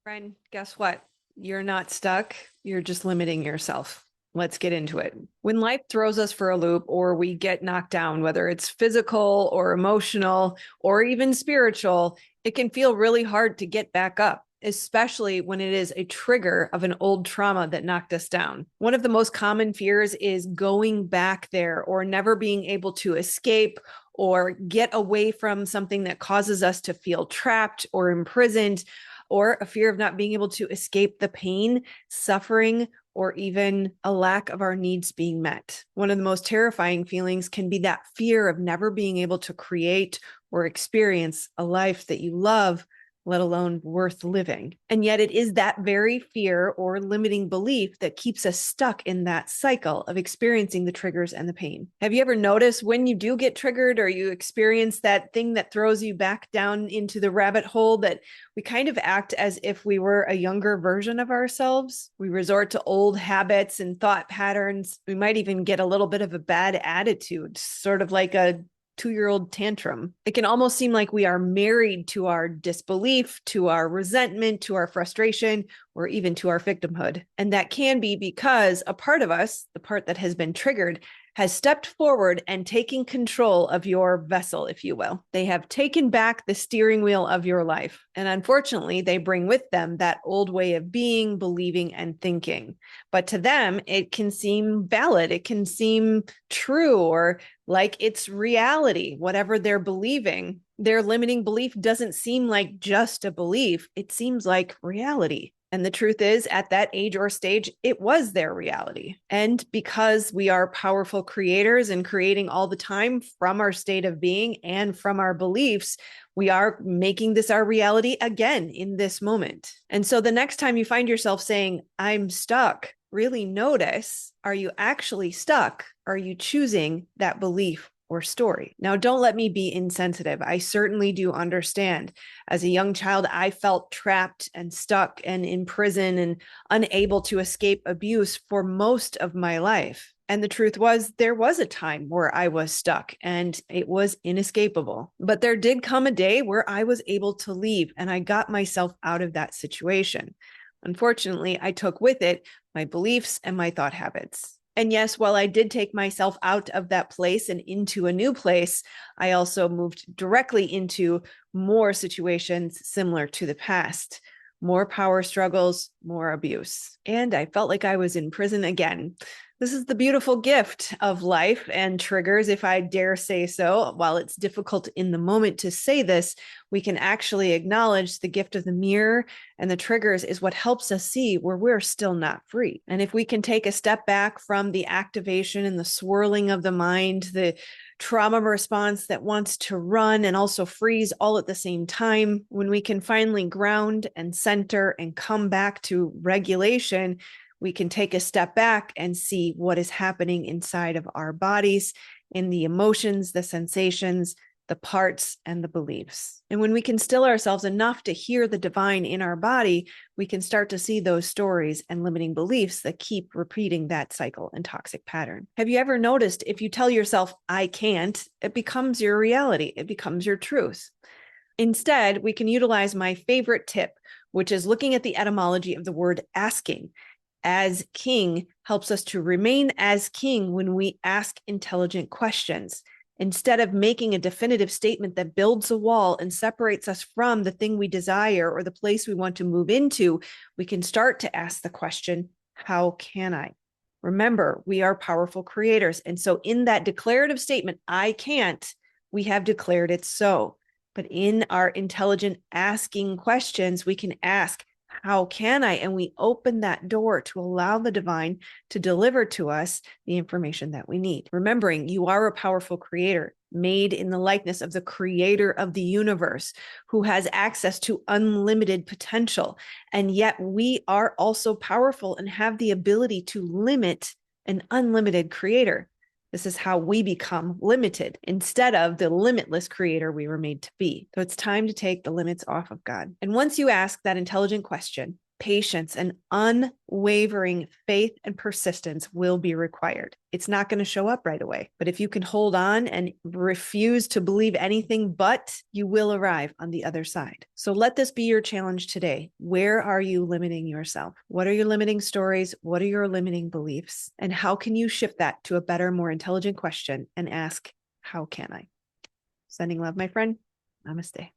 Friend, guess what? You're not stuck. You're just limiting yourself. Let's get into it. When life throws us for a loop or we get knocked down, whether it's physical or emotional or even spiritual, it can feel really hard to get back up, especially when it is a trigger of an old trauma that knocked us down. One of the most common fears is going back there or never being able to escape or get away from something that causes us to feel trapped or imprisoned, or a fear of not being able to escape the pain, suffering, or even a lack of our needs being met. One of the most terrifying feelings can be that fear of never being able to create or experience a life that you love, let alone worth living. And yet it is that very fear or limiting belief that keeps us stuck in that cycle of experiencing the triggers and the pain. Have you ever noticed when you do get triggered or you experience that thing that throws you back down into the rabbit hole, that we kind of act as if we were a younger version of ourselves? We resort to old habits and thought patterns. We might even get a little bit of a bad attitude, sort of like a 2-year-old tantrum. It can almost seem like we are married to our disbelief, to our resentment, to our frustration, or even to our victimhood. And that can be because a part of us, the part that has been triggered, has stepped forward and taken control of your vessel, if you will. They have taken back the steering wheel of your life. And unfortunately, they bring with them that old way of being, believing, and thinking. But to them, it can seem valid. It can seem true or like it's reality, whatever they're believing. Their limiting belief doesn't seem like just a belief. It seems like reality. And the truth is, at that age or stage, it was their reality. And because we are powerful creators and creating all the time from our state of being and from our beliefs, we are making this our reality again in this moment. And so the next time you find yourself saying, I'm stuck, really notice, are you actually stuck? Are you choosing that belief or story? Now, don't let me be insensitive. I certainly do understand. As a young child, I felt trapped and stuck and in prison and unable to escape abuse for most of my life. And the truth was, there was a time where I was stuck and it was inescapable. But there did come a day where I was able to leave and I got myself out of that situation. Unfortunately, I took with it my beliefs and my thought habits. And yes, while I did take myself out of that place and into a new place, I also moved directly into more situations similar to the past, more power struggles, more abuse. And I felt like I was in prison again. This is the beautiful gift of life and triggers, if I dare say so. While it's difficult in the moment to say this, we can actually acknowledge the gift of the mirror, and the triggers is what helps us see where we're still not free. And if we can take a step back from the activation and the swirling of the mind, the trauma response that wants to run and also freeze all at the same time, when we can finally ground and center and come back to regulation, we can take a step back and see what is happening inside of our bodies, in the emotions, the sensations, the parts, and the beliefs. And when we can still ourselves enough to hear the divine in our body, we can start to see those stories and limiting beliefs that keep repeating that cycle and toxic pattern. Have you ever noticed if you tell yourself, I can't, it becomes your reality, it becomes your truth? Instead, we can utilize my favorite tip, which is looking at the etymology of the word asking. As king helps us to remain as king when we ask intelligent questions. Instead of making a definitive statement that builds a wall and separates us from the thing we desire or the place we want to move into, we can start to ask the question, how can I? Remember, we are powerful creators. And so in that declarative statement, I can't, we have declared it so. But in our intelligent asking questions, we can ask, how can I? And we open that door to allow the divine to deliver to us the information that we need. Remembering you are a powerful creator made in the likeness of the creator of the universe who has access to unlimited potential. And yet we are also powerful and have the ability to limit an unlimited creator. This is how we become limited instead of the limitless creator we were made to be. So it's time to take the limits off of God. And once you ask that intelligent question, patience, and unwavering faith and persistence will be required. It's not going to show up right away, but if you can hold on and refuse to believe anything but, you will arrive on the other side. So let this be your challenge today. Where are you limiting yourself? What are your limiting stories? What are your limiting beliefs? And how can you shift that to a better, more intelligent question and ask, how can I? Sending love, my friend. Namaste.